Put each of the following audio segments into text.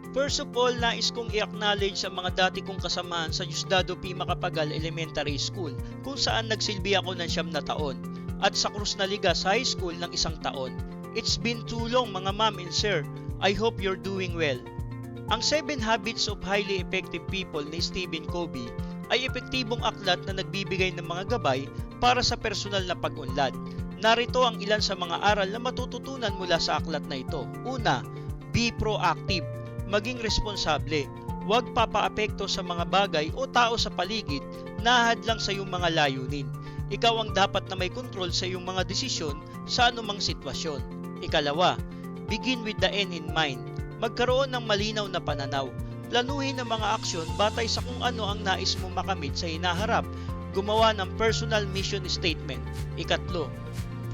First of all, nais kong i-acknowledge ang mga dati kong kasamahan sa Diosdado P. Macapagal Elementary School kung saan nagsilbi ako ng 9 na taon at sa Cruz Naligas High School ng 1 taon. It's been too long mga ma'am and sir. I hope you're doing well. Ang 7 Habits of Highly Effective People ni Stephen Covey ay epektibong aklat na nagbibigay ng mga gabay para sa personal na pag-unlad. Narito ang ilan sa mga aral na matututunan mula sa aklat na ito. Una, be proactive. Maging responsable. Huwag papaapekto sa mga bagay o tao sa paligid na hadlang sa iyong mga layunin. Ikaw ang dapat na may kontrol sa iyong mga desisyon sa anumang sitwasyon. Ikalawa, begin with the end in mind. Magkaroon ng malinaw na pananaw. Planuhin ang mga aksyon batay sa kung ano ang nais mo makamit sa hinaharap. Gumawa ng personal mission statement. Ikatlo,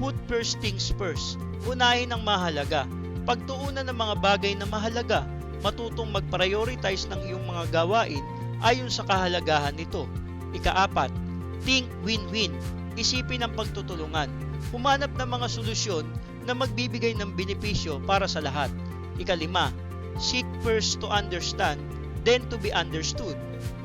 put first things first. Unahin ang mahalaga. Pagtuunan ng mga bagay na mahalaga. Matutong mag-prioritize ng iyong mga gawain ayon sa kahalagahan nito. Ikaapat, think win-win. Isipin ang pagtutulungan. Humanap ng mga solusyon na magbibigay ng benepisyo para sa lahat. Ikalima, seek first to understand, then to be understood.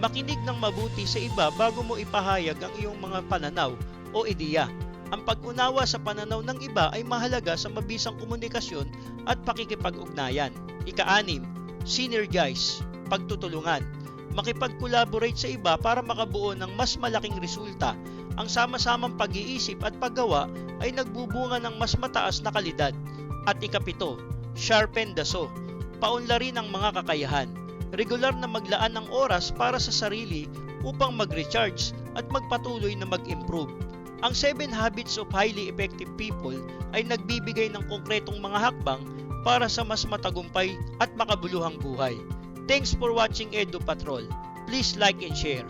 Makinig ng mabuti sa iba bago mo ipahayag ang iyong mga pananaw o ideya. Ang pag-unawa sa pananaw ng iba ay mahalaga sa mabisang komunikasyon at pakikipag-ugnayan. Ika-anim, synergize, pagtutulungan. Makipag-collaborate sa iba para makabuo ng mas malaking resulta. Ang sama-samang pag-iisip at paggawa ay nagbubunga ng mas mataas na kalidad. At ikapito, sharpen the saw. Paunlarin ang mga kakayahan. Regular na maglaan ng oras para sa sarili upang mag-recharge at magpatuloy na mag-improve. Ang 7 Habits of Highly Effective People ay nagbibigay ng konkretong mga hakbang para sa mas matagumpay at makabuluhang buhay. Thanks for watching Edu Patrol. Please like and share.